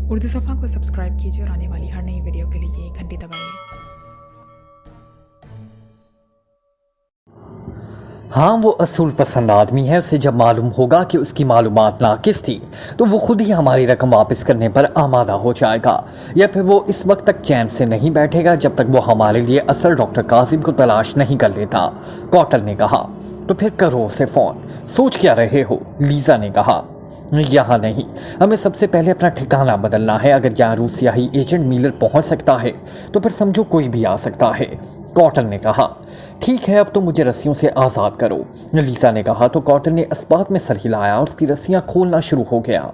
उर्दू सफ़ा को सब्सक्राइब कीजिए और आने वाली हर नई वीडियो के लिए घंटी दबाइए। हाँ, वो असूल पसंद आदमी है। उसे जब मालूम होगा कि उसकी मालूमात नाकिस थी तो वो खुद ही हमारी रकम वापस करने पर आमादा हो जाएगा, या फिर वो इस वक्त तक चैन से नहीं बैठेगा जब तक वो हमारे लिए असल डॉक्टर कासिम को तलाश नहीं कर लेता, कॉटल ने कहा। तो फिर करो उसे फ़ोन, सोच क्या रहे हो, लीजा ने कहा। यहाँ नहीं, हमें सबसे पहले अपना ठिकाना बदलना है। अगर यहाँ रूसियाई एजेंट मिलर पहुँच सकता है तो फिर समझो कोई भी आ सकता है, कॉटन ने कहा। ठीक है, अब तो मुझे रस्सियों से आज़ाद करो, लीसा ने कहा। तो कॉटन ने इस्पात में सर हिलाया और उसकी रस्सियाँ खोलना शुरू हो गया।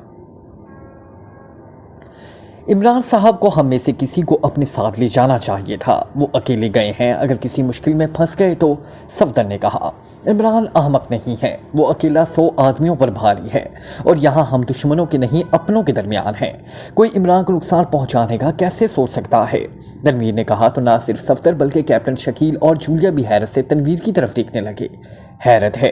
इमरान साहब को हम में से किसी को अपने साथ ले जाना चाहिए था। वो अकेले गए हैं, अगर किसी मुश्किल में फंस गए तो, सफदर ने कहा। इमरान अहमक नहीं है, वो अकेला 100 आदमियों पर भारी है और यहाँ हम दुश्मनों के नहीं अपनों के दरमियान हैं। कोई इमरान को नुकसान पहुँचाने का कैसे सोच सकता है, तनवीर ने कहा। तो ना सिर्फ सफदर बल्कि कैप्टन शकील और जूलिया भी हैरत से तनवीर की तरफ देखने लगे। हैरत है,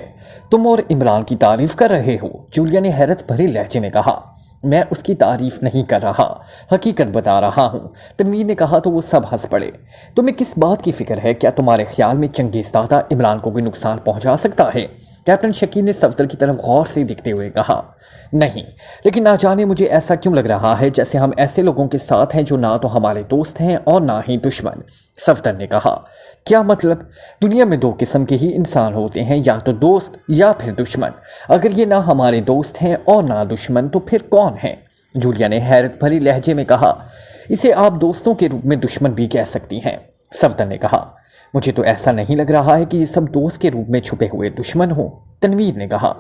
तुम और इमरान की तारीफ कर रहे हो, जूलिया ने हैरत भरे लहजे में कहा। मैं उसकी तारीफ नहीं कर रहा, हकीकत बता रहा हूँ, तनवीर ने कहा। तो वो सब हंस पड़े। तुम्हें किस बात की फिक्र है? क्या तुम्हारे ख्याल में चंगेज़ दादा इमरान को कोई नुकसान पहुँचा सकता है? कैप्टन शकील ने सफदर की तरफ गौर से देखते हुए कहा। नहीं, लेकिन ना जाने मुझे ऐसा क्यों लग रहा है जैसे हम ऐसे लोगों के साथ हैं जो ना तो हमारे दोस्त हैं और ना ही दुश्मन, सफदर ने कहा। क्या मतलब? दुनिया में 2 किस्म के ही इंसान होते हैं, या तो दोस्त या फिर दुश्मन। अगर ये ना हमारे दोस्त हैं और ना दुश्मन तो फिर कौन है? जूलिया ने हैरत भरी लहजे में कहा। इसे आप दोस्तों के रूप में दुश्मन भी कह सकती हैं, सफदर ने कहा। मुझे तो ऐसा नहीं लग रहा है कि ये सब दोस्त के रूप में छुपे हुए दुश्मन हो, तनवीर ने कहा।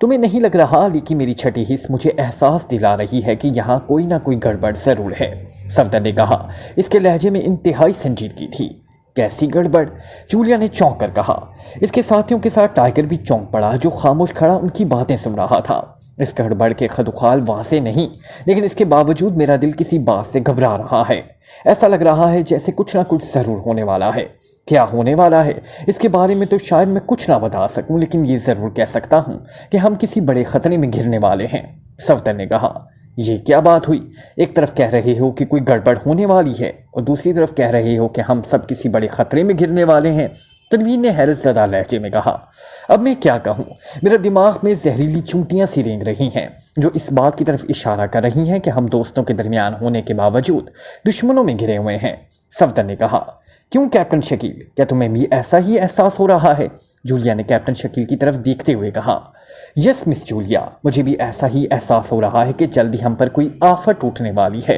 तुम्हें नहीं लग रहा, लेकिन मेरी छठी हिस्स मुझे एहसास दिला रही है कि यहाँ कोई ना कोई गड़बड़ ज़रूर है, सफदर ने कहा। इसके लहजे में इंतहाई संजीदगी थी। कैसी गड़बड़? जूलिया ने चौंक कर कहा। इसके साथियों के साथ टाइगर भी चौंक पड़ा, जो खामोश खड़ा उनकी बातें सुन रहा था। इस गड़बड़ के खदुखाल वाज़े नहीं, लेकिन इसके बावजूद मेरा दिल किसी बात से घबरा रहा है। ऐसा लग रहा है जैसे कुछ ना कुछ ज़रूर होने वाला है। क्या होने वाला है इसके बारे में तो शायद मैं कुछ ना बता सकूं, लेकिन ये ज़रूर कह सकता हूं कि हम किसी बड़े ख़तरे में घिरने वाले हैं, सफदर ने कहा। ये क्या बात हुई? एक तरफ कह रहे हो कि कोई गड़बड़ होने वाली है और दूसरी तरफ कह रहे हो कि हम सब किसी बड़े ख़तरे में घिरने वाले हैं, तनवीर ने हैरत ज़दा लहजे में कहा। अब मैं क्या कहूँ, मेरा दिमाग में जहरीली चूंटियाँ सी रेंग रही हैं जो इस बात की तरफ इशारा कर रही हैं कि हम दोस्तों के दरमियान होने के बावजूद दुश्मनों में घिरे हुए हैं, सफदर ने कहा। क्यों कैप्टन शकील, क्या तुम्हें भी ऐसा ही एहसास हो रहा है? जूलिया ने कैप्टन शकील की तरफ देखते हुए कहा। यस मिस जूलिया, मुझे भी ऐसा ही एहसास हो रहा है कि जल्दी हम पर कोई आफत टूटने वाली है,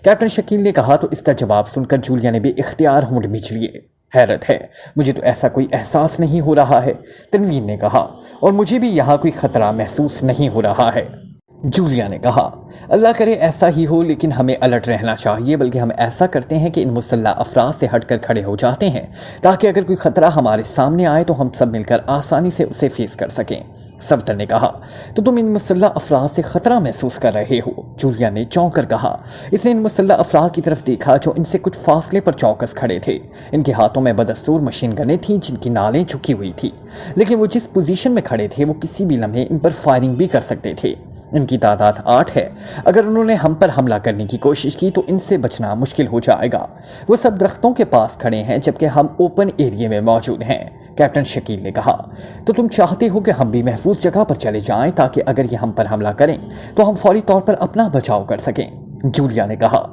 कैप्टन शकील ने कहा। तो इसका जवाब सुनकर जूलिया ने भी इख्तियार होंठ भींच लिए। हैरत है, मुझे तो ऐसा कोई एहसास नहीं हो रहा है, तनवीर ने कहा। और मुझे भी यहाँ कोई ख़तरा महसूस नहीं हो रहा है, जूलिया ने कहा। अल्लाह करे ऐसा ही हो, लेकिन हमें अलर्ट रहना चाहिए। बल्कि हम ऐसा करते हैं कि इन मुसल्लह अफराद से हटकर खड़े हो जाते हैं ताकि अगर कोई ख़तरा हमारे सामने आए तो हम सब मिलकर आसानी से उसे फेस कर सकें, सफदर ने कहा। तो तुम इन मुसल्लह अफराद से ख़तरा महसूस कर रहे हो, जूलिया ने चौंक कर कहा। इसने इन मुसल्लह अफराद की तरफ देखा जो इनसे कुछ फासले पर चौकस खड़े थे। इनके हाथों में बदस्तूर मशीन गनें थीं जिनकी नालें झुकी हुई थी, लेकिन वो जिस पोजीशन में खड़े थे वो किसी भी लम्हे इन पर फायरिंग भी कर सकते थे। इनकी तादाद 8 है। अगर उन्होंने हम पर हमला करने की कोशिश की तो इनसे बचना मुश्किल हो जाएगा। वो सब दरख्तों के पास खड़े हैं जबकि हम ओपन एरिया में मौजूद हैं, कैप्टन शकील ने कहा। तो तुम चाहते हो कि हम भी महफूज जगह पर चले जाएं ताकि अगर ये हम पर हमला करें तो हम फौरी तौर पर अपना बचाव कर सकें, जूलिया ने कहा।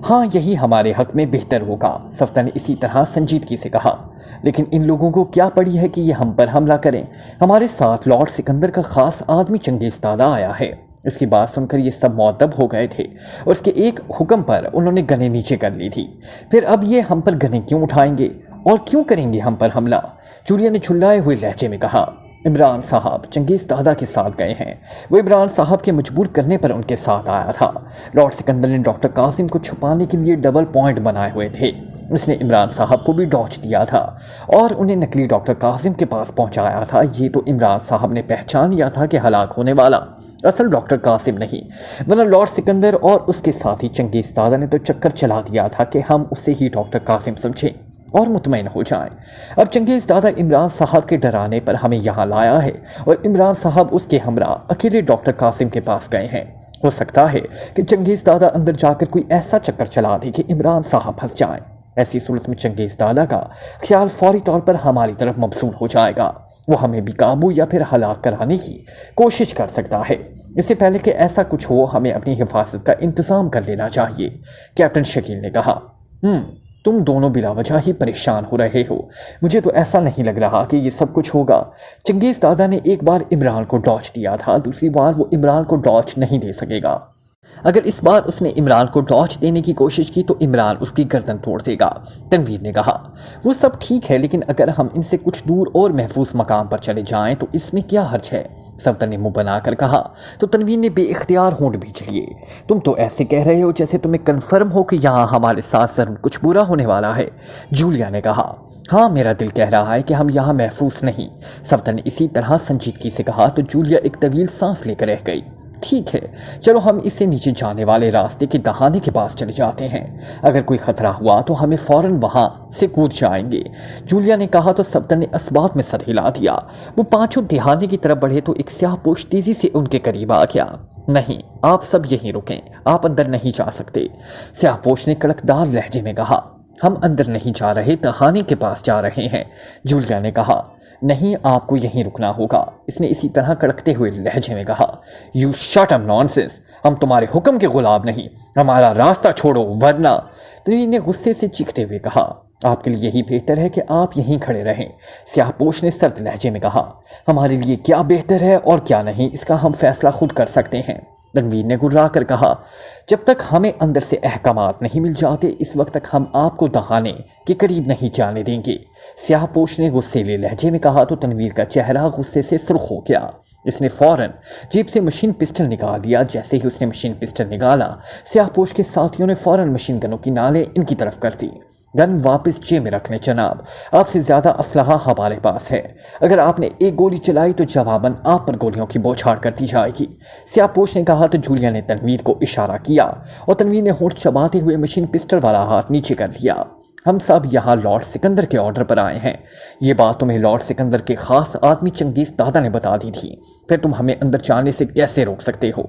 हाँ, यही हमारे हक में बेहतर होगा, सफदर ने इसी तरह संजीदगी से कहा। लेकिन इन लोगों को क्या पड़ी है कि ये हम पर हमला करें? हमारे साथ लॉर्ड सिकंदर का ख़ास आदमी चंगेज़ दादा आया है। इसकी बात सुनकर ये सब मुअद्दब हो गए थे और उसके एक हुक्म पर उन्होंने गनें नीचे कर ली थी। फिर अब ये हम पर गनें क्यों उठाएंगे और क्यों करेंगे हम पर हमला? जूलिया ने झुल्लाए हुए लहजे में कहा। इमरान साहब चंगेज़ दादा के साथ गए हैं। वो इमरान साहब के मजबूर करने पर उनके साथ आया था। लॉर्ड सिकंदर ने डॉक्टर कासिम को छुपाने के लिए डबल पॉइंट बनाए हुए थे। इसने इमरान साहब को भी डॉच दिया था और उन्हें नकली डॉक्टर कासिम के पास पहुंचाया था। ये तो इमरान साहब ने पहचान लिया था कि हलाक होने वाला असल डॉक्टर कासिम नहीं, वरना लॉर्ड सिकंदर और उसके साथी चंगेज़ दादा ने तो चक्कर चला दिया था कि हम उसे ही डॉक्टर कासिम समझें और मुतमईन हो जाएं। अब चंगेज़ दादा इमरान साहब के डराने पर हमें यहाँ लाया है और इमरान साहब उसके हमरा अकेले डॉक्टर कासिम के पास गए हैं। हो सकता है कि चंगेज़ दादा अंदर जाकर कोई ऐसा चक्कर चला दे कि इमरान साहब फंस जाएं। ऐसी सूरत में चंगेज़ दादा का ख्याल फौरी तौर पर हमारी तरफ मबसूल हो जाएगा। वो हमें भी काबू या फिर हलाक कराने की कोशिश कर सकता है। इससे पहले कि ऐसा कुछ हो, हमें अपनी हिफाजत का इंतज़ाम कर लेना चाहिए, कैप्टन शकील ने कहा। तुम दोनों बिला वजह ही परेशान हो रहे हो। मुझे तो ऐसा नहीं लग रहा कि ये सब कुछ होगा। चंगेज़ दादा ने एक बार इमरान को डॉज दिया था, दूसरी बार वो इमरान को डॉज नहीं दे सकेगा। अगर इस बार उसने इमरान को डॉज देने की कोशिश की तो इमरान उसकी गर्दन तोड़ देगा, तनवीर ने कहा। वो सब ठीक है, लेकिन अगर हम इनसे कुछ दूर और महफूज मकाम पर चले जाएं तो इसमें क्या हर्ज है, सफदर ने मुंह बनाकर कहा। तो तनवीर ने बेइख्तियार होंठ भी लिए। तुम तो ऐसे कह रहे हो जैसे तुम्हें कन्फर्म हो कि यहाँ हमारे साथ जरूर कुछ बुरा होने वाला है, जूलिया ने कहा। हाँ, मेरा दिल कह रहा है कि हम यहाँ महफूज नहीं, सफदर ने इसी तरह संजीदगी से कहा। तो जूलिया एक तवील सांस लेकर रह गई। ठीक है, चलो हम इससे नीचे जाने वाले रास्ते के दहाने के पास चले जाते हैं। अगर कोई खतरा हुआ तो हमें फौरन वहां से कूद जाएंगे, जूलिया ने कहा। तो सफदर ने अस्बात में सर हिला दिया। वो पांचों दहाने की तरफ बढ़े तो एक स्याहपोश तेजी से उनके करीब आ गया। नहीं, आप सब यहीं रुकें, आप अंदर नहीं जा सकते, स्याहपोश ने कड़कदार लहजे में कहा। हम अंदर नहीं जा रहे, दहाने के पास जा रहे हैं, जूलिया ने कहा। नहीं, आपको यहीं रुकना होगा, इसने इसी तरह कड़कते हुए लहजे में कहा। यू शट अप नॉनसेंस, हम तुम्हारे हुक्म के गुलाम नहीं, हमारा रास्ता छोड़ो वरना, तनवीर ने गुस्से से चीखते हुए कहा। आपके लिए यही बेहतर है कि आप यहीं खड़े रहें, स्याहपोश ने सर्द लहजे में कहा। हमारे लिए क्या बेहतर है और क्या नहीं, इसका हम फैसला खुद कर सकते हैं, तनवीर ने गुर्रा कर कहा। जब तक हमें अंदर से अहकामात नहीं मिल जाते, इस वक्त तक हम आपको दहाने के करीब नहीं जाने देंगे, स्याहपोश ने गुस्सेले लहजे में कहा। तो तनवीर का चेहरा गुस्से से सुर्ख हो गया। इसने फौरन जेब से मशीन पिस्टल निकाल लिया। जैसे ही उसने मशीन पिस्टल निकाला, स्याहपोश के साथियों ने फौरन मशीन गनों की नालें इनकी तरफ कर दी। गन वापस जेब में रख लें जनाब, आपसे ज़्यादा असलहा हमारे पास है। अगर आपने एक गोली चलाई तो जवाबन आप पर गोलियों की बौछार कर दी जाएगी, स्याहपोश ने कहा। तो जूलिया ने तनवीर को इशारा किया और तनवीर ने होंठ चबाते हुए मशीन पिस्टल वाला हाथ नीचे कर लिया। हम सब यहाँ लॉर्ड सिकंदर के ऑर्डर पर आए हैं। ये बात तुम्हें लॉर्ड सिकंदर के खास आदमी चंगेज़ दादा ने बता दी थी, फिर तुम हमें अंदर जाने से कैसे रोक सकते हो,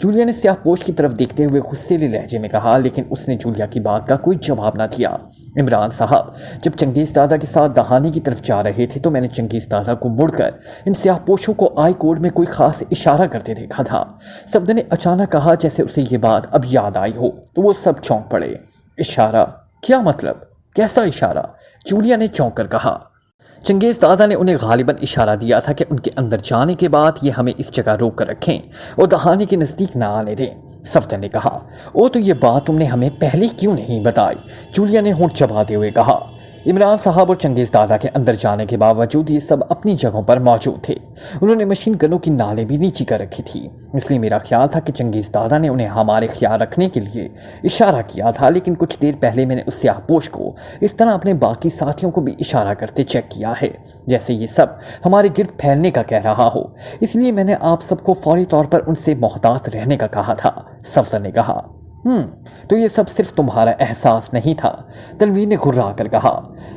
जूलिया ने स्याहपोश की तरफ देखते हुए गुस्सेले लहजे में कहा। लेकिन उसने जूलिया की बात का कोई जवाब ना दिया। इमरान साहब जब चंगेज़ दादा के साथ दहाने की तरफ जा रहे थे तो मैंने चंगेज़ दादा को मुड़कर इन स्याहपोशों को आई कोड में कोई खास इशारा करते देखा था, सफदर ने अचानक कहा। जैसे उसे ये बात अब याद आई हो तो वो सब चौंक पड़े। इशारा? क्या मतलब, कैसा इशारा, जूलिया ने चौंक कर कहा। चंगेज़ दादा ने उन्हें गालिबन इशारा दिया था कि उनके अंदर जाने के बाद ये हमें इस जगह रोक कर रखें और दहाने के नज़दीक ना आने दें, सफदर ने कहा। ओ, तो ये बात तुमने हमें पहले क्यों नहीं बताई, जूलिया ने होंठ चबाते हुए कहा। इमरान साहब और चंगेज़ दादा के अंदर जाने के बावजूद ये सब अपनी जगहों पर मौजूद थे। उन्होंने मशीन गनों की नालें भी नीची कर रखी थी, इसलिए मेरा ख्याल था कि चंगेज़ दादा ने उन्हें हमारे ख्याल रखने के लिए इशारा किया था। लेकिन कुछ देर पहले मैंने उस स्याहपोश को इस तरह अपने बाकी साथियों को भी इशारा करते चेक किया है जैसे ये सब हमारे गिर्द फैलने का कह रहा हो, इसलिए मैंने आप सबको फौरी तौर पर उनसे मोहतात रहने का कहा था, सफदर ने कहा। तो ये सब सिर्फ तुम्हारा एहसास नहीं था, तनवीर ने घुर्रा कर कहा।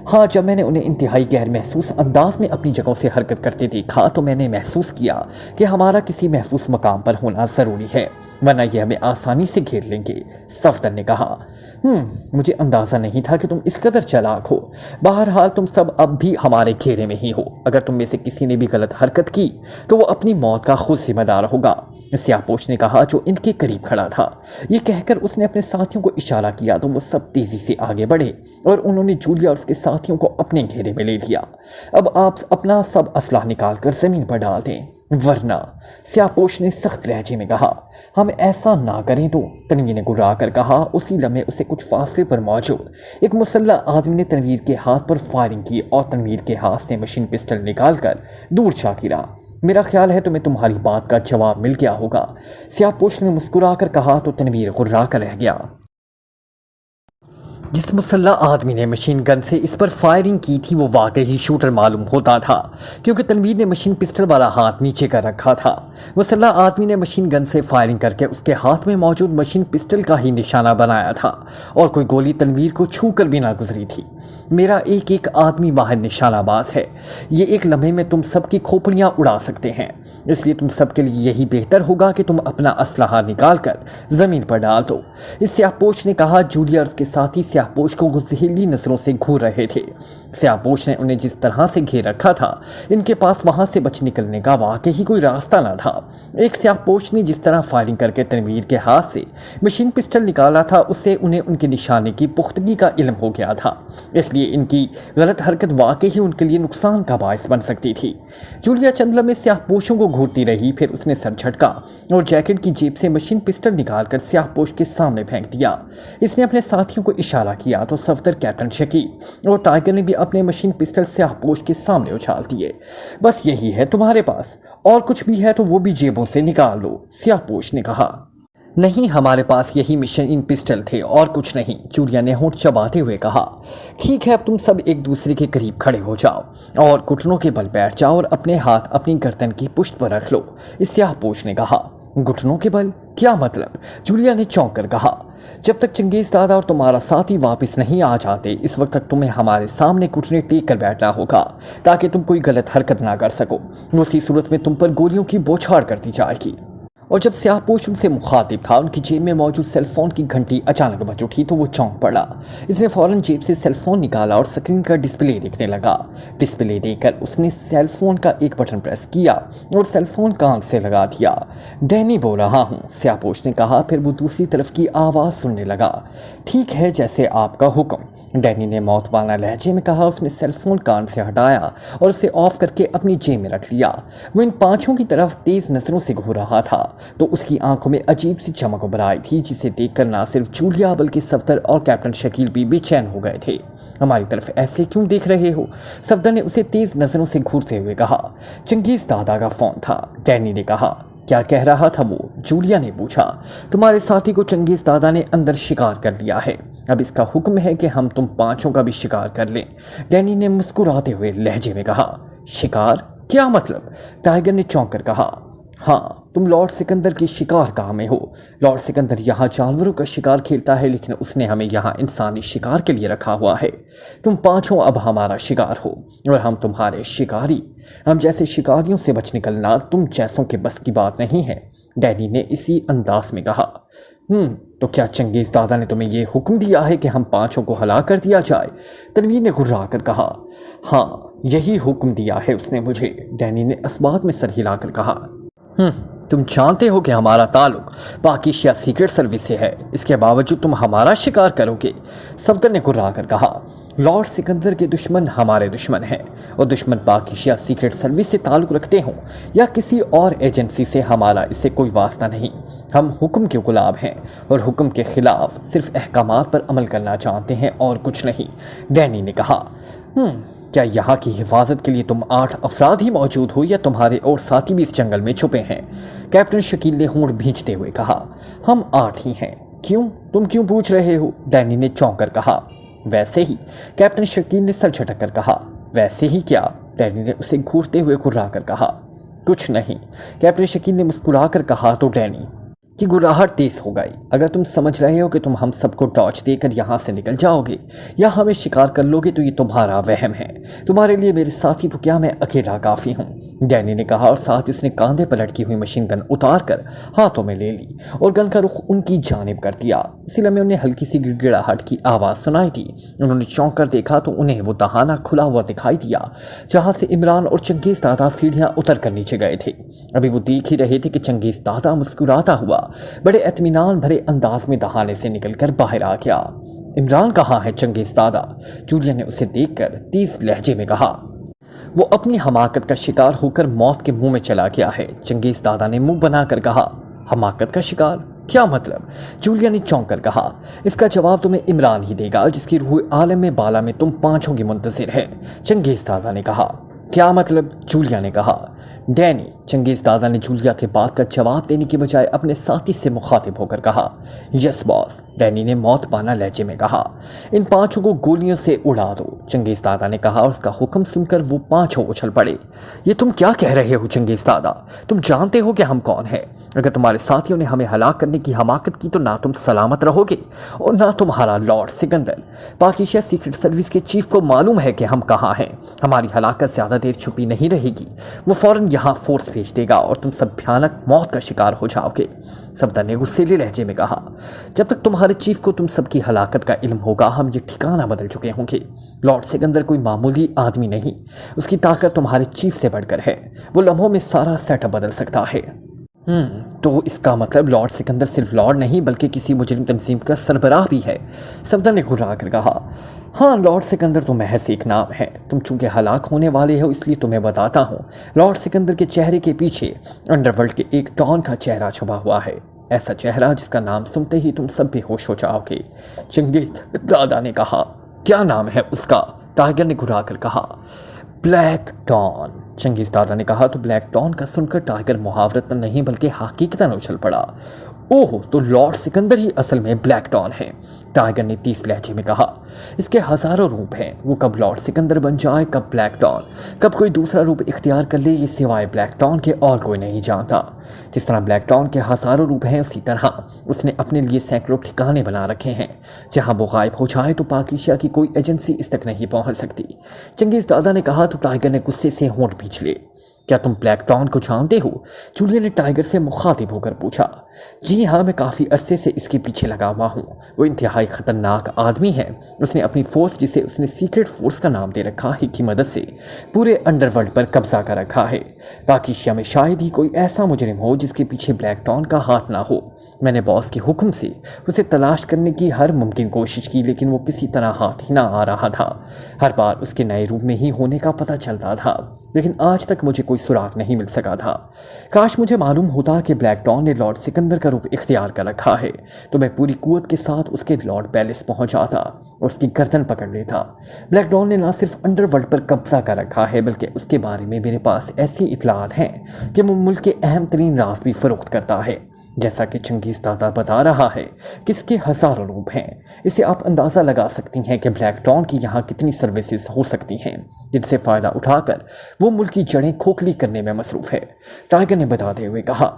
हाँ, जब मैंने उन्हें इंतहाई गैर महसूस अंदाज में अपनी जगहों से हरकत करते देखा तो मैंने महसूस किया कि हमारा किसी महफूज मकाम पर होना ज़रूरी है, वरना ये हमें आसानी से घेर लेंगे, सफदर ने कहा। मुझे अंदाज़ा नहीं था कि तुम इस कदर चालाक हो। बहरहाल तुम सब अब भी हमारे घेरे में ही हो। अगर तुम में से किसी ने भी गलत हरकत की तो वो अपनी मौत का खुद जिम्मेदार होगा, स्याहपोश ने कहा, जो इनके करीब खड़ा था। ये कहकर उसने अपने साथियों को इशारा किया तो वो सब तेजी से आगे बढ़े और उन्होंने जूलिया और उसके साथियों को अपने घेरे में ले लिया। अब आप अपना सब असलाह निकाल कर जमीन पर डाल दें, वरना, स्याहपोश ने सख्त लहजे में कहा। हम ऐसा ना करें तो, तनवीर ने गुर्रा कर कहा। उसी लम्हे उसे कुछ फासले पर मौजूद एक मुसल्ला आदमी ने तनवीर के हाथ पर फायरिंग की और तनवीर के हाथ से मशीन पिस्टल निकालकर दूर जा गिरा। मेरा ख्याल है तुम्हें तुम्हारी बात का जवाब मिल गया होगा, स्याहपोश ने मुस्कुरा कर कहा। तो तनवीर गुर्रा कर रह गया। जिस मुसल्ला आदमी ने मशीन गन से इस पर फायरिंग की थी वो वाकई शूटर मालूम होता था, क्योंकि तनवीर ने मशीन पिस्टल वाला हाथ नीचे कर रखा था। मुसल्ला आदमी ने मशीन गन से फायरिंग करके उसके हाथ में मौजूद मशीन पिस्टल का ही निशाना बनाया था और कोई गोली तनवीर को छू कर भी ना गुजरी थी। मेरा एक एक आदमी बाहर निशानाबाज है। ये एक लम्हे में तुम सबकी खोपड़ियाँ उड़ा सकते हैं, इसलिए तुम सबके लिए यही बेहतर होगा कि तुम अपना असलहा निकाल कर ज़मीन पर डाल दो। इस स्याहपोश ने कहा। जूलिया और उसके साथी स्याहपोश को जहरीली नज़रों से घूर रहे थे। स्याहपोश ने उन्हें जिस तरह से घेर रखा था, इनके पास वहाँ से बच निकलने का वाकई कोई रास्ता न था। एक स्याहपोश ने जिस तरह फायरिंग करके तनवीर के हाथ से मशीन पिस्टल निकाला था, उससे उन्हें उनके निशाने की पुख्तगी का इल्म हो गया था। इसलिए इनकी गलत हरकत वाकई ही उनके लिए नुकसान का बायस बन सकती थी। जूलिया चंद लम्हे स्याहपोशों को घूरती रही, फिर उसने सर झटका और जैकेट की जेब से मशीन पिस्टल निकालकर स्याहपोश के सामने फेंक दिया। इसने अपने साथियों को इशारा किया तो सफदर, कैप्टन शकील और टाइगर ने भी अपने मशीन पिस्टल स्याहपोश के सामने उछाल दिए। बस यही है तुम्हारे पास, और कुछ भी है तो वो भी जेबों से निकाल लो, स्याहपोश ने कहा। नहीं, हमारे पास यही मशीन पिस्टल थे और कुछ नहीं, जूलिया ने होंठ चबाते हुए कहा। ठीक है, अब तुम सब एक दूसरे के करीब खड़े हो जाओ और घुटनों के बल बैठ जाओ और अपने हाथ अपनी गर्दन की पुष्ट पर रख लो, स्याहपोश ने कहा। घुटनों के बल? क्या मतलब? जूलिया ने चौंक कर कहा। जब तक चंगेज दादा और तुम्हारा साथी वापस नहीं आ जाते, इस वक्त तक तुम्हें हमारे सामने घुटने टेक कर बैठना होगा ताकि तुम कोई गलत हरकत ना कर सको। उसी सूरत में तुम पर गोलियों की बौछार कर दी जाएगी। और जब स्याहपोश उनसे मुखातिब था, उनकी जेब में मौजूद सेल फोन की घंटी अचानक बज उठी तो वो चौंक पड़ा। इसने फौरन जेब से सेल फोन निकाला और स्क्रीन का डिस्प्ले देखने लगा। डिस्प्ले देखकर उसने सेल फोन का एक बटन प्रेस किया और सेल फोन कान से लगा दिया। डैनी बोल रहा हूँ, स्याहपोश ने कहा। फिर वो दूसरी तरफ की आवाज़ सुनने लगा। ठीक है, जैसे आपका हुक्म, डैनी ने मौतबाना लहजे में कहा। उसने सेल फोन कान से हटाया और उसे ऑफ करके अपनी जेब में रख लिया। वो इन पांचों की तरफ तेज नजरों से घूर रहा था तो उसकी आंखों में अजीब सी चमक उभर आई थी, जिसे देखकर ना सिर्फ जूलिया बल्कि सफदर और कैप्टन शकील भी बेचैन हो गए थे। हमारी तरफ ऐसे क्यों देख रहे हो? सफदर ने उसे तेज नजरों से घूरते हुए कहा। चंगेज दादा का फोन था, डैनी ने कहा। क्या कह रहा था वो? जूलिया ने पूछा। तुम्हारे साथी को चंगेज दादा ने अंदर शिकार कर लिया है। अब इसका हुक्म है कि हम तुम पांचों का भी शिकार कर लें, डैनी ने मुस्कुराते हुए लहजे में कहा। शिकार? क्या मतलब? टाइगर ने चौंक कर कहा। हाँ, तुम लॉर्ड सिकंदर की शिकार कहाँ में हो? लॉर्ड सिकंदर यहाँ जानवरों का शिकार खेलता है, लेकिन उसने हमें यहाँ इंसानी शिकार के लिए रखा हुआ है। तुम पांचों अब हमारा शिकार हो और हम तुम्हारे शिकारी। हम जैसे शिकारियों से बच निकलना तुम जैसों के बस की बात नहीं है, डैनी ने इसी अंदाज में कहा। तो क्या चंगेज दादा ने तुम्हें यह हुक्म दिया है कि हम पांचों को हलाक कर दिया जाए? तनवीर ने घुर्रा कर कहा। हाँ, यही हुक्म दिया है उसने मुझे, डैनी ने इस्बात में सर हिलाकर कहा। तुम जानते हो कि हमारा ताल्लुक पाकिस्तान सीक्रेट सर्विस से है, इसके बावजूद तुम हमारा शिकार करोगे, सफदर ने घुर्रा कर कहा। लॉर्ड सिकंदर के दुश्मन हमारे दुश्मन हैं और दुश्मन पाकिस्तान सीक्रेट सर्विस से ताल्लुक रखते हों या किसी और एजेंसी से, हमारा इससे कोई वास्ता नहीं। हम हुक्म के गुलाम हैं और हुक्म के खिलाफ सिर्फ अहकामात पर अमल करना चाहते हैं और कुछ नहीं, डैनी ने कहा। क्या यहाँ की हिफाजत के लिए तुम 8 अफराद ही मौजूद हो या तुम्हारे और साथी भी इस जंगल में छुपे हैं? कैप्टन शकील ने होंठ भींचते हुए कहा। हम 8 ही हैं। क्यों? तुम क्यों पूछ रहे हो? डैनी ने चौंक कर कहा। वैसे ही, कैप्टन शकील ने सर झटक कर कहा। वैसे ही क्या? डैनी ने उसे घूरते हुए घुर्रा कर कहा। कुछ नहीं, कैप्टन शकील ने मुस्कुरा कर कहा तो डैनी की गुर्राहट तेज हो गई। अगर तुम समझ रहे हो कि तुम हम सबको टॉर्च देकर यहाँ से निकल जाओगे या हमें शिकार कर लोगे तो ये तुम्हारा वहम है। तुम्हारे लिए मेरे साथी तो क्या मैं अकेला काफ़ी हूँ, डैनी ने कहा और साथ ही उसने कांधे पर लटकी हुई मशीन गन उतार कर हाथों में ले ली और गन का रुख उनकी जानिब कर दिया। इसी लम्हे उन्हें हल्की सी गिड़गिड़ाहट की आवाज़ सुनाई दी। उन्होंने चौंक कर देखा तो उन्हें वो दहाना खुला हुआ दिखाई दिया जहाँ से इमरान और चंगेज दादा सीढ़ियाँ उतर कर नीचे गए थे। अभी वो देख ही रहे थे कि चंगेज दादा मुस्कुराता हुआ बड़े इत्मीनान भरे अंदाज में दहाने से निकलकर बाहर आ गया। इमरान कहाँ है चंगेज दादा? जूलिया ने उसे देखकर तेज लहजे में कहा। वो अपनी हमाकत का शिकार होकर मौत के मुंह में चला गया है, चंगेज दादा ने मुंह बनाकर कहा। हमाकत का शिकार? क्या मतलब? जूलिया ने चौंक कर कहा। इसका जवाब तुम्हें इमरान ही देगा, जिसकी रूह आलम में बाला में तुम पांचों की मुंतजिर है, चंगेज दादा ने कहा। क्या मतलब? जूलिया ने कहा। डैनी, चंगेज़ दादा ने जूलिया के बात का जवाब देने की बजाय अपने साथी से मुखातिब होकर कहा। यस बॉस, डैनी ने मौत पाना लहजे में कहा। इन पांचों को गोलियों से उड़ा दो, चंगेज़ दादा ने कहा और उसका हुक्म सुनकर वो पांचों उछल पड़े। ये तुम क्या कह रहे हो चंगेज़ दादा? तुम जानते हो कि हम कौन हैं? अगर तुम्हारे साथियों ने हमें हलाक करने की हमाकत की तो ना तुम सलामत रहोगे और ना तुम्हारा Lord Sikandar. Pakistan secret service के चीफ को मालूम है कि हम कहाँ हैं। हमारी हलाकत ज़्यादा देर छुपी नहीं रहेगी। वो फौरन यहाँ फोर्स भेज देगा और तुम सब भयानक मौत का शिकार हो जाओगे, सफदर ने गुस्सेले लहजे में कहा। जब तक तुम्हारे चीफ को तुम सबकी हलाकत का इल्म होगा हम ये ठिकाना बदल चुके होंगे। लॉर्ड सिकंदर कोई मामूली आदमी नहीं, उसकी ताकत तुम्हारे चीफ से बढ़कर है। वो लम्हों में सारा सेटअप बदल सकता है। तो इसका मतलब लॉर्ड सिकंदर सिर्फ लॉर्ड नहीं बल्कि किसी मुजरिम तंजीम का सरबराह भी है, सफदर ने घुरा कर कहा। हाँ, लॉर्ड सिकंदर तो महज एक नाम है। तुम चूंकि हलाक होने वाले हो इसलिए तुम्हें बताता हूँ, लॉर्ड सिकंदर के चेहरे के पीछे अंडरवर्ल्ड के एक डॉन का चेहरा छुपा हुआ है। ऐसा चेहरा जिसका नाम सुनते ही तुम सब बेहोश हो जाओगे, चंगेज़ दादा ने कहा। क्या नाम है उसका? टाइगर ने घुरा कर कहा। ब्लैक डॉन, चंगेज़ दादा ने कहा। तो ब्लैक डॉन का सुनकर टाइगर मुहावरतन नहीं बल्कि हकीकतन उछल पड़ा। ओह, तो लॉर्ड सिकंदर ही असल में ब्लैक डॉन है, टाइगर ने तीस लहजे में कहा। इसके हज़ारों रूप हैं, वो कब लॉर्ड सिकंदर बन जाए, कब ब्लैक डॉन, कब कोई दूसरा रूप इख्तियार कर ले, ये सिवाय ब्लैक डॉन के और कोई नहीं जानता। जिस तरह ब्लैक डॉन के हज़ारों रूप हैं उसी तरह उसने अपने लिए सैकड़ों ठिकाने बना रखे हैं। जहाँ वो गायब हो जाए तो पाकिस्तान की कोई एजेंसी इस तक नहीं पहुँच सकती, चंगेज़ दादा ने कहा। तो टाइगर ने गुस्से से होंठ भींच लिए। क्या तुम ब्लैक डॉन को जानते हो? जूलिया ने टाइगर से मुखातिब होकर पूछा। जी हाँ, मैं काफ़ी अरसे से इसके पीछे लगा हुआ हूँ। वो इंतहाई ख़तरनाक आदमी है। उसने अपनी फोर्स, जिसे उसने सीक्रेट फोर्स का नाम दे रखा है, की मदद से पूरे अंडरवर्ल्ड पर कब्जा कर रखा है। पाकिस्तान में शायद ही कोई ऐसा मुजरिम हो जिसके पीछे ब्लैक डॉन का हाथ ना हो। मैंने बॉस के हुक्म से उसे तलाश करने की हर मुमकिन कोशिश की, लेकिन वो किसी तरह हाथ ही ना आ रहा था। हर बार उसके नए रूप में ही होने का पता चलता था, लेकिन आज तक मुझे कोई सुराग नहीं मिल सका था। काश मुझे मालूम होता कि ब्लैक डॉन ने लॉर्ड सिकंदर का रूप इख्तियार कर रखा है तो मैं पूरी कुव्वत के साथ उसके लॉर्ड पैलेस पहुंच जाता और उसकी गर्दन पकड़ लेता। ब्लैक डॉन ने न सिर्फ अंडरवर्ल्ड पर कब्जा कर रखा है बल्कि उसके बारे में मेरे पास ऐसी इतलात हैं कि वो मुल्क के अहम तरीन राज भी फरोख्त करता है। जैसा कि चंगेज़ दादा बता रहा है कि इसके हज़ारों रूप हैं। इससे आप अंदाज़ा लगा सकती हैं कि ब्लैक डॉन की यहाँ कितनी सर्विसेज हो सकती हैं जिनसे फ़ायदा उठाकर वो मुल्क की जड़ें खोखली करने में मसरूफ़ है, टाइगर ने बताते हुए कहा।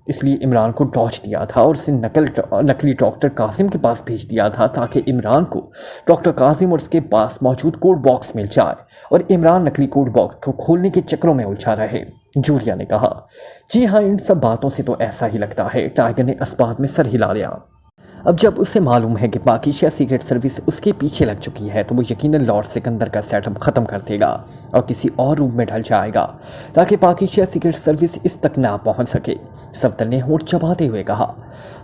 इसलिए इमरान को डॉज दिया था और उसे नकली डॉक्टर कासिम के पास भेज दिया था ताकि इमरान को डॉक्टर कासिम और उसके पास मौजूद कोड बॉक्स मिल जाए और इमरान नकली कोड बॉक्स को खोलने के चक्रों में उलझा रहे, जूलिया ने कहा। जी हाँ, इन सब बातों से तो ऐसा ही लगता है, टाइगर ने इस्बात में सर हिला लिया। अब जब उसे मालूम है कि पाकिस्तान सीक्रेट सर्विस उसके पीछे लग चुकी है तो वो यकीनन लॉर्ड सिकंदर का सेटअप ख़त्म कर देगा और किसी और रूप में ढल जाएगा ताकि पाकिस्तान सीक्रेट सर्विस इस तक ना पहुंच सके, सफदर ने होंठ चबाते हुए कहा।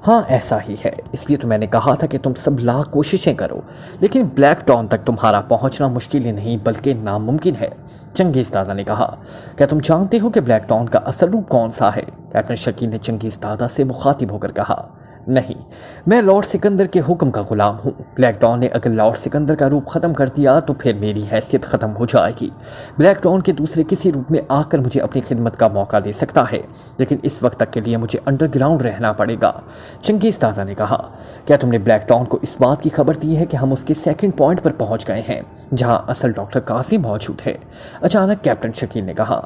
हाँ, ऐसा ही है, इसलिए तो मैंने कहा था कि तुम सब लाख कोशिशें करो लेकिन ब्लैक डॉन तक तुम्हारा पहुँचना मुश्किल ही नहीं बल्कि नामुमकिन है, चंगेज़ दादा ने कहा। क्या तुम जानते हो कि ब्लैक डॉन का असल रूप कौन सा है? कैप्टन शकील ने चंगेज़ दादा से मुखातिब होकर कहा। नहीं, मैं लॉर्ड सिकंदर के हुक्म का गुलाम हूँ। ब्लैक डॉन ने अगर लॉर्ड सिकंदर का रूप ख़त्म कर दिया तो फिर मेरी हैसियत ख़त्म हो जाएगी। ब्लैक डॉन के दूसरे किसी रूप में आकर मुझे अपनी खिदमत का मौका दे सकता है लेकिन इस वक्त तक के लिए मुझे अंडरग्राउंड रहना पड़ेगा, चंगेज़ दादा ने कहा। क्या तुमने ब्लैक डॉन को इस बात की खबर दी है कि हम उसके सेकंड पॉइंट पर पहुँच गए हैं जहाँ असल डॉक्टर कासिम मौजूद है? अचानक कैप्टन शकील ने कहा।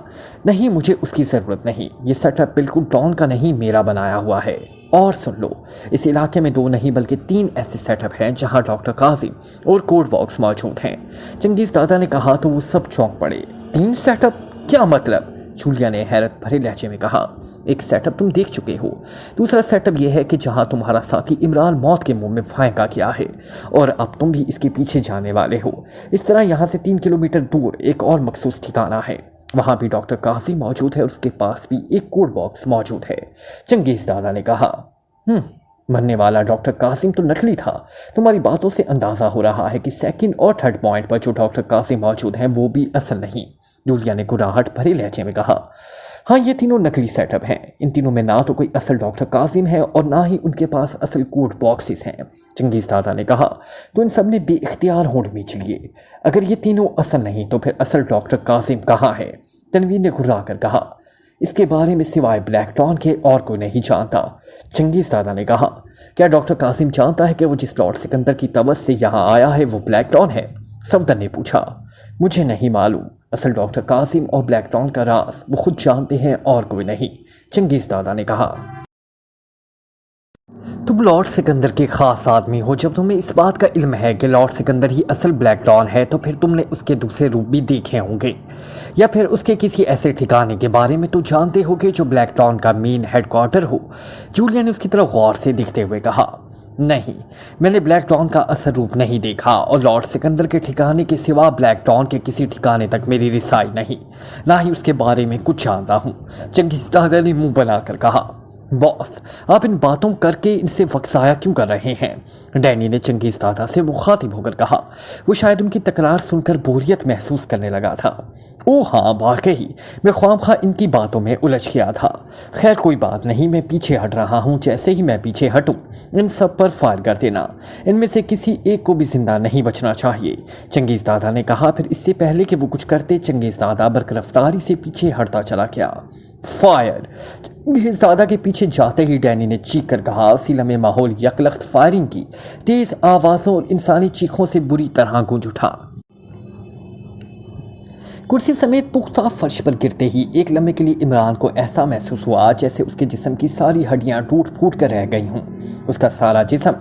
नहीं, मुझे उसकी ज़रूरत नहीं, ये सेटअप बिल्कुल डॉन का नहीं मेरा बनाया हुआ है। और सुन लो, इस इलाके में 2 नहीं बल्कि 3 ऐसे सेटअप हैं जहां डॉक्टर कासिम और कोड बॉक्स मौजूद हैं, चंगेज़ दादा ने कहा। तो वो सब चौंक पड़े। 3 सेटअप? क्या मतलब? जूलिया ने हैरत भरे लहजे में कहा। एक सेटअप तुम देख चुके हो, दूसरा सेटअप यह है कि जहां तुम्हारा साथी इमरान मौत के मुंह में फेंका गया है और अब तुम भी इसके पीछे जाने वाले हो। इस तरह यहाँ से 3 किलोमीटर दूर एक और मखसूस ठिकाना है, वहाँ भी डॉक्टर कासिम मौजूद है और उसके पास भी एक कोड बॉक्स मौजूद है, चंगेज़ दादा ने कहा। मरने वाला डॉक्टर कासिम तो नकली था। तुम्हारी बातों से अंदाज़ा हो रहा है कि सेकंड और थर्ड पॉइंट पर जो डॉक्टर कासिम मौजूद हैं वो भी असल नहीं, जूलिया ने गुर्राहट भरे लहजे में कहा। हाँ, ये तीनों नकली सेटअप हैं। इन तीनों में ना तो कोई असल डॉक्टर कासिम है और ना ही उनके पास असल कोड बॉक्सेस हैं, चंगेज़ दादा ने कहा। तो इन सब ने बेइख्तियार होंठ भींच लिए। अगर ये तीनों असल नहीं तो फिर असल डॉक्टर कासिम कहाँ है? تنویر نے گھرا کر کہا، اس کے بارے میں سوائے بلیک ڈان کے اور کوئی نہیں جانتا۔ چنگیز دادا نے کہا، کیا ڈاکٹر قاسم جانتا ہے کہ وہ جس لارڈ سکندر کی طبع سے یہاں آیا ہے وہ بلیک ڈان ہے؟ صفدر نے پوچھا۔ مجھے نہیں معلوم، اصل ڈاکٹر قاسم اور بلیک ڈان کا راز وہ خود جانتے ہیں اور کوئی نہیں، چنگیز دادا نے کہا۔ تم لارڈ سکندر کے خاص آدمی ہو، جب تمہیں اس بات کا علم ہے کہ لارڈ سکندر ہی اصل بلیک ڈان ہے تو پھر تم نے اس کے دوسرے روپ بھی دیکھے ہوں گے، یا پھر اس کے کسی ایسے ٹھکانے کے بارے میں تو جانتے ہو گے جو بلیک ڈان کا مین ہیڈ کوارٹر ہو۔ جولیا نے اس کی طرف غور سے دیکھتے ہوئے کہا، نہیں، میں نے بلیک ڈان کا اصل روپ نہیں دیکھا، اور لارڈ سکندر کے ٹھکانے کے سوا بلیک ڈان کے کسی ٹھکانے تک میری رسائی نہیں، نہ ہی اس کے بارے میں کچھ جانتا ہوں، چنگیز دادا نے منہ بنا کر کہا۔ باس، آپ ان باتوں کر کے ان سے وقت ضائع کیوں کر رہے ہیں؟ ڈینی نے چنگیز دادا سے مخاطب ہو کر کہا۔ وہ شاید ان کی تکرار سن کر بوریت محسوس کرنے لگا تھا۔ او ہاں، واقعی میں خواہ خواہ ان کی باتوں میں الجھ گیا تھا۔ خیر کوئی بات نہیں، میں پیچھے ہٹ رہا ہوں، جیسے ہی میں پیچھے ہٹوں ان سب پر فائر کر دینا، ان میں سے کسی ایک کو بھی زندہ نہیں بچنا چاہیے، چنگیز دادا نے کہا۔ پھر اس سے پہلے کہ وہ کچھ کرتے، چنگیز دادا برقرفتاری سے پیچھے ہٹتا چلا گیا۔ فائر! چنگیز دادا کے پیچھے جاتے ہی ڈینی نے چیخ کر کہا۔ اسی لمحے ماحول یکلخت فائرنگ کی تیز آوازوں اور انسانی چیخوں سے بری طرح گونج اٹھا۔ کرسی سمیت پختہ فرش پر گرتے ہی ایک لمحے کے لیے عمران کو ایسا محسوس ہوا جیسے اس کے جسم کی ساری ہڈیاں ٹوٹ پھوٹ کر رہ گئی ہوں۔ اس کا سارا جسم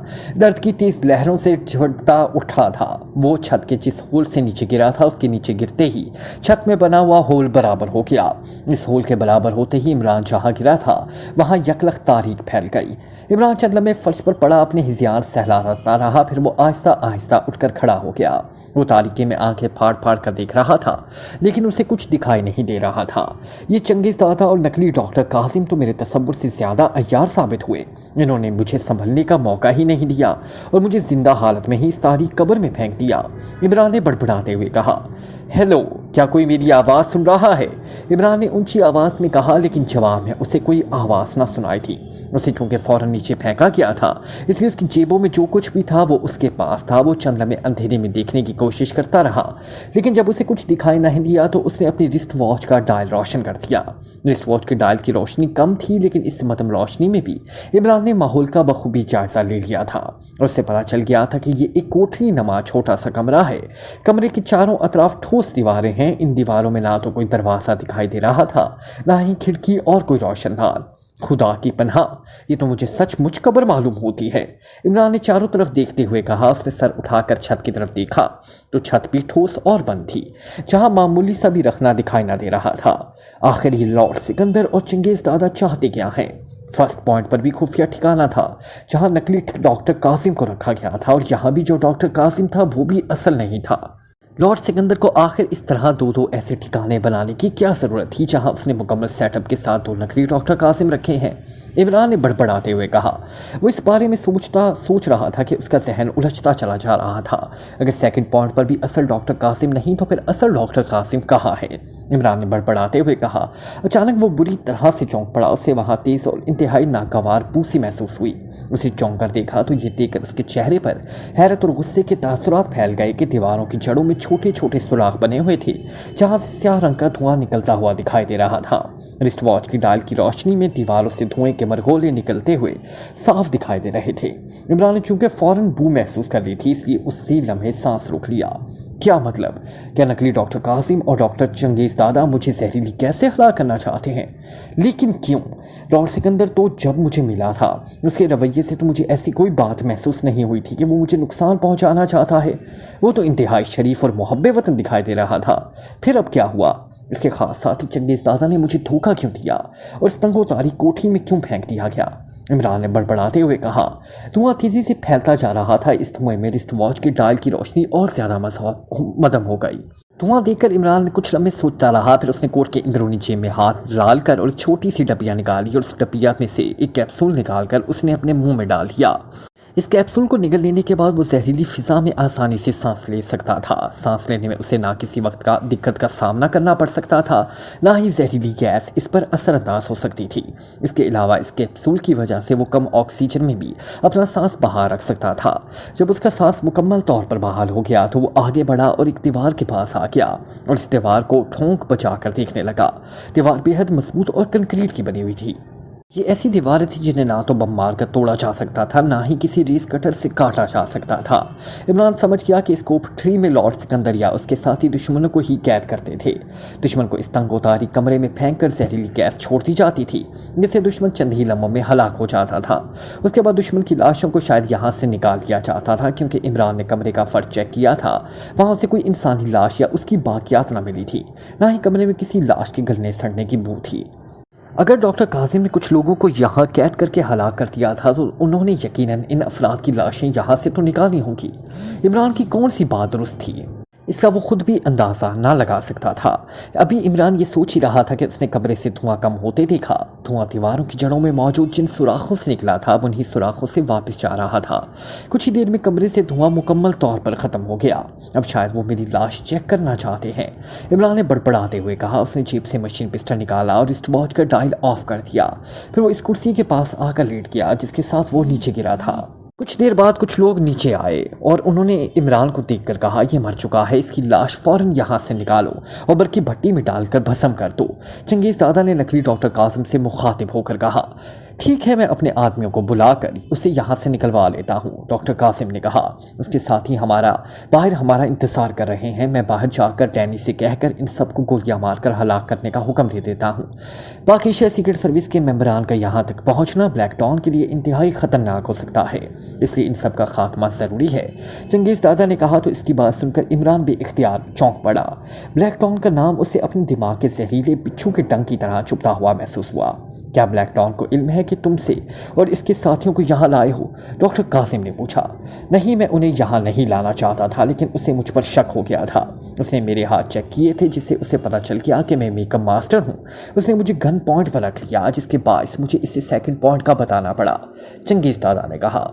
درد کی تیز لہروں سے جھڑتا اٹھا تھا۔ وہ چھت کے جس ہول سے نیچے گرا تھا، اس کے نیچے گرتے ہی چھت میں بنا ہوا ہول برابر ہو گیا۔ اس ہول کے برابر ہوتے ہی عمران جہاں گرا تھا وہاں یکلخت تاریک پھیل گئی۔ عمران چند لمحے فرش پر پڑا اپنے ہذیان سہلاتا رہا، پھر وہ آہستہ آہستہ اٹھ کر کھڑا ہو گیا۔ وہ تاریکی میں آنکھیں پھاڑ پھاڑ کر دیکھ رہا تھا، لیکن اسے کچھ دکھائی نہیں دے رہا تھا۔ یہ چنگیز دادا اور نقلی ڈاکٹر قاسم تو میرے تصور سے زیادہ عیار ثابت ہوئے۔ انہوں نے مجھے سنبھلنے کا موقع ہی نہیں دیا اور مجھے زندہ حالت میں ہی اس تاریک قبر میں پھینک دیا، عمران نے بڑبڑاتے ہوئے کہا۔ ہیلو، کیا کوئی میری آواز سن رہا ہے؟ عمران نے اونچی آواز میں کہا، لیکن جواب میں اسے کوئی آواز نہ سنائی تھی۔ اسے چونکہ فوراً نیچے پھینکا گیا تھا، اس لیے اس کی جیبوں میں جو کچھ بھی تھا وہ اس کے پاس تھا۔ وہ چند لمحے اندھیرے میں دیکھنے کی کوشش کرتا رہا، لیکن جب اسے کچھ دکھائی نہیں دیا تو اس نے اپنی رسٹ واچ کا ڈائل روشن کر دیا۔ رسٹ واچ کے ڈائل کی روشنی کم تھی، لیکن اس مدم روشنی میں بھی عمران نے ماحول کا بخوبی جائزہ لے لیا تھا اور اسے پتہ چل گیا تھا کہ یہ ایک کوٹھری نما چھوٹا سا کمرہ ہے۔ کمرے کے چاروں اطراف ٹھوس دیواریں ہیں۔ ان دیواروں میں نہ تو کوئی دروازہ دکھائی دے رہا تھا، نہ ہی کھڑکی اور کوئی روشن دار۔ خدا کی پناہ، یہ تو مجھے سچ مچ قبر معلوم ہوتی ہے، عمران نے چاروں طرف دیکھتے ہوئے کہا۔ اس نے سر اٹھا کر چھت کی طرف دیکھا تو چھت بھی ٹھوس اور بند تھی، جہاں معمولی سا بھی رکھنا دکھائی نہ دے رہا تھا۔ آخر یہ لارڈ سکندر اور چنگیز دادا چاہتے کیا ہیں؟ فرسٹ پوائنٹ پر بھی خفیہ ٹھکانہ تھا جہاں نقلی ڈاکٹر قاسم کو رکھا گیا تھا، اور یہاں بھی جو ڈاکٹر قاسم تھا وہ بھی اصل نہیں تھا۔ لارڈ سکندر کو آخر اس طرح دو ایسے ٹھکانے بنانے کی کیا ضرورت تھی جہاں اس نے مکمل سیٹ اپ کے ساتھ 2 نقلی ڈاکٹر قاسم رکھے ہیں؟ عمران نے بڑبڑاتے ہوئے کہا۔ وہ اس بارے میں سوچ رہا تھا کہ اس کا ذہن الجھتا چلا جا رہا تھا۔ اگر سیکنڈ پوائنٹ پر بھی اصل ڈاکٹر قاسم نہیں تو پھر اصل ڈاکٹر قاسم کہاں ہے؟ عمران نے بڑبڑاتے ہوئے کہا۔ اچانک وہ بری طرح سے چونک پڑا۔ اسے وہاں تیز اور انتہائی ناگوار بوسی محسوس ہوئی۔ اسے چونک کر دیکھا تو یہ دیکھ کر اس کے چہرے پر حیرت اور غصے کے تاثرات پھیل گئے کہ دیواروں کی جڑوں میں چھوٹے چھوٹے سوراخ بنے ہوئے تھے جہاں سے سیاہ رنگ کا دھواں نکلتا ہوا دکھائی دے رہا تھا۔ رسٹ واچ کی ڈائل کی روشنی میں دیواروں سے دھوئیں کے مرغولے نکلتے ہوئے صاف دکھائی دے رہے تھے۔ عمران نے چونکہ فوراً بو محسوس کر لی تھی، اس لیے اسی لمحے سانس روک لیا۔ کیا مطلب؟ کیا نقلی ڈاکٹر قاسم اور ڈاکٹر چنگیز دادا مجھے زہریلی کیسے ہلاک کرنا چاہتے ہیں؟ لیکن کیوں؟ لارڈ سکندر تو جب مجھے ملا تھا اس کے رویے سے تو مجھے ایسی کوئی بات محسوس نہیں ہوئی تھی کہ وہ مجھے نقصان پہنچانا چاہتا ہے۔ وہ تو انتہائی شریف اور محب وطن دکھائی دے رہا تھا۔ پھر اب کیا ہوا؟ اس کے خاص ساتھی چنگیز دادا نے مجھے دھوکہ کیوں دیا اور اس تنگ و تاریک کوٹھی میں کیوں پھینک دیا گیا؟ عمران نے بڑبڑاتے ہوئے کہا۔ دھواں تیزی سے پھیلتا جا رہا تھا۔ اس دھوئیں میں رسٹ واچ کی ڈائل کی روشنی اور زیادہ مدم ہو گئی۔ دھواں دیکھ کر عمران نے کچھ لمحے سوچتا رہا، پھر اس نے کوٹ کے اندرونی جیب میں ہاتھ ڈال کر اور ایک چھوٹی سی ڈبیا نکالی اور اس ڈبیا میں سے ایک کیپسول نکال کر اس نے اپنے منہ میں ڈال دیا۔ इस कैप्सूल को निगल लेने के बाद वो जहरीली फिजा में आसानी से सांस ले सकता था। सांस लेने में उसे ना किसी वक्त का दिक्कत का सामना करना पड़ सकता था, ना ही जहरीली गैस इस पर असरअंदाज हो सकती थी। इसके अलावा इस कैप्सूल की वजह से वो कम ऑक्सीजन में भी अपना सांस बाहर रख सकता था। जब उसका सांस मुकम्मल तौर पर बहाल हो गया तो वो आगे बढ़ा और एक दीवार के पास आ गया और इस दीवार को ठोंक बचा कर देखने लगा। दीवार बेहद मजबूत और कंक्रीट की बनी हुई थी। ये ऐसी दीवारें थी जिन्हें ना तो बम मार कर तोड़ा जा सकता था, ना ही किसी रेस कटर से काटा जा सकता था। इमरान समझ गया कि स्कोप 3 में लॉर्ड सिकंदर या उसके साथी दुश्मनों को ही कैद करते थे। दुश्मन को इस तंगोतारी कमरे में फेंक कर जहरीली गैस छोड़ दी जाती थी, जिससे दुश्मन चंद ही लम्हों में हलाक हो जाता था। उसके बाद दुश्मन की लाशों को शायद यहाँ से निकाल लिया जाता था, क्योंकि इमरान ने कमरे का फर्श चेक किया था। वहाँ से कोई इंसानी लाश या उसकी बाकियात न मिली थी, ना ही कमरे में किसी लाश के गलने सड़ने की बू थी। अगर डॉक्टर कासिम ने कुछ लोगों को यहाँ कैद करके हलाक कर दिया था तो उन्होंने यकीनन इन अफराद की लाशें यहाँ से तो निकाली होंगी। इमरान की कौन सी बात दुरुस्त थी, इसका वो खुद भी अंदाज़ा ना लगा सकता था। अभी इमरान ये सोच ही रहा था कि उसने कमरे से धुआं कम होते देखा। धुआं दीवारों की जड़ों में मौजूद जिन सुराखों से निकला था अब उन्हीं सुराखों से वापस जा रहा था। कुछ ही देर में कमरे से धुआं मुकम्मल तौर पर ख़त्म हो गया। अब शायद वो मेरी लाश चेक करना चाहते हैं, इमरान ने बड़बड़ाते हुए कहा। उसने जेब से मशीन पिस्टल निकाला और रिस्ट वॉच का डायल ऑफ कर दिया। फिर वो इस कुर्सी के पास आकर लेट गया जिसके साथ वो नीचे गिरा था। कुछ देर बाद कुछ लोग नीचे आए और उन्होंने इमरान को देखकर कहा, यह मर चुका है, इसकी लाश फौरन यहाँ से निकालो और बर्की भट्टी में डालकर भस्म कर दो। चंगेज़ दादा ने नकली डॉक्टर कासिम से मुखातिब होकर कहा, ठीक है, मैं अपने आदमियों को बुलाकर उसे यहाँ से निकलवा लेता हूँ। डॉक्टर कासिम ने कहा। उसके साथी बाहर हमारा इंतज़ार कर रहे हैं। मैं बाहर जाकर डैनी से कहकर इन सबको गोलियां मारकर हलाक करने का हुक्म दे देता हूँ। बाकी सीक्रेट सर्विस के मेंबरान का यहाँ तक पहुँचना ब्लैक डॉन के लिए इंतहाई ख़तरनाक हो सकता है, इसलिए इन सब का खात्मा ज़रूरी है। चंगेज़ दादा ने कहा तो इसकी बात सुनकर इमरान भी इख्तियार चौंक पड़ा। ब्लैक डॉन का नाम उसे अपने दिमाग के जहरीले बिच्छू के डंक की तरह चुभता हुआ महसूस हुआ। क्या ब्लैक डॉन को इल्म है कि तुमसे और इसके साथियों को यहाँ लाए हो? डॉक्टर कासिम ने पूछा। नहीं, मैं उन्हें यहाँ नहीं लाना चाहता था, लेकिन उसे मुझ पर शक हो गया था। उसने मेरे हाथ चेक किए थे, जिससे उसे पता चल गया कि मैं मेकअप मास्टर हूँ। उसने मुझे गन पॉइंट पर रख लिया, जिसके बायस मुझे इसे सेकंड पॉइंट का बताना पड़ा। चंगेज़ दादा ने कहा,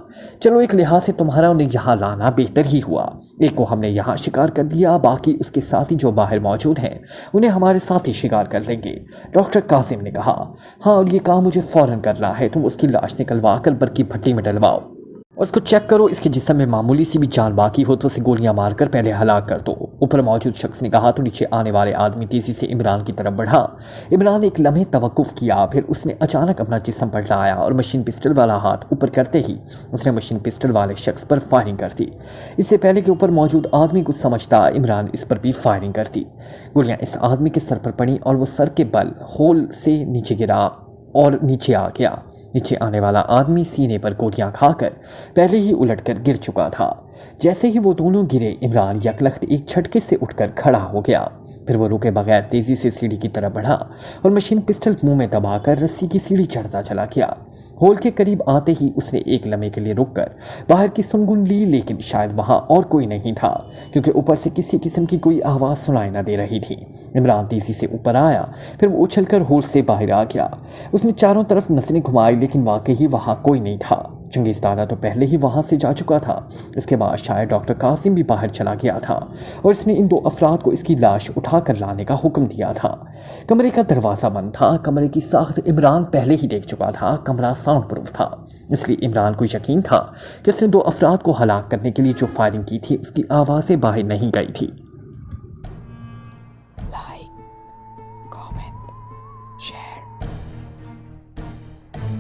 चलो एक लिहाज से तुम्हारा उन्हें यहाँ लाना बेहतर ही हुआ। एक को हमने यहाँ शिकार कर लिया, बाकी उसके साथी जो बाहर मौजूद हैं उन्हें हमारे साथ ही शिकार कर लेंगे। डॉक्टर कासिम ने कहा, हाँ, और ये काम मुझे फौरन करना है। तुम उसकी लाश निकलवा कर बर्की भट्टी में डलवाओ और उसको चेक करो। इसके जिस्म में मामूली सी भी जान बाकी हो तो उसे गोलियां मारकर पहले हलाक कर दो। ऊपर मौजूद शख्स ने कहा तो नीचे आने वाले आदमी तेजी से इमरान की तरफ बढ़ा। इमरान ने एक लम्हे तवक्कुफ किया, फिर उसने अचानक अपना जिस्म पलटाया और मशीन पिस्टल वाला हाथ ऊपर करते ही उसने मशीन पिस्टल वाले शख्स पर फायरिंग कर दी। इससे पहले कि ऊपर मौजूद आदमी कुछ समझता, इमरान इस पर भी फायरिंग कर दी। गोलियाँ इस आदमी के सर पर पड़ी और वो सर के बल होल से नीचे गिरा और नीचे आ गया। नीचे आने वाला आदमी सीने पर गोलियां खाकर पहले ही उलटकर गिर चुका था। जैसे ही वो दोनों गिरे, इमरान यकलख्त एक झटके से उठकर खड़ा हो गया। फिर वो रुके बगैर तेजी से सीढ़ी की तरफ बढ़ा और मशीन पिस्टल मुंह में दबाकर रस्सी की सीढ़ी चढ़ता चला गया। होल के करीब आते ही उसने एक लम्हे के लिए रुककर बाहर की सुनगुन ली, लेकिन शायद वहां और कोई नहीं था, क्योंकि ऊपर से किसी किस्म की कोई आवाज़ सुनाई न दे रही थी। इमरान तेजी से ऊपर आया, फिर वो उछलकर होल से बाहर आ गया। उसने चारों तरफ नज़रें घुमाई, लेकिन वाकई वहां कोई नहीं था। चंगेज़ दादा तो पहले ही वहां से जा चुका था। इसके बाद शायद डॉक्टर कासिम भी बाहर चला गया था और इसने इन दो अफराद को इसकी लाश उठाकर लाने का हुक्म दिया था। कमरे का दरवाज़ा बंद था। कमरे की साख्त इमरान पहले ही देख चुका था। कमरा साउंड प्रूफ था, इसलिए इमरान को यकीन था कि उसने दो अफराद को हलाक करने के लिए जो फायरिंग की थी उसकी आवाज़ें बाहर नहीं गई थी। Like, comment, share,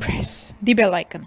press the bell icon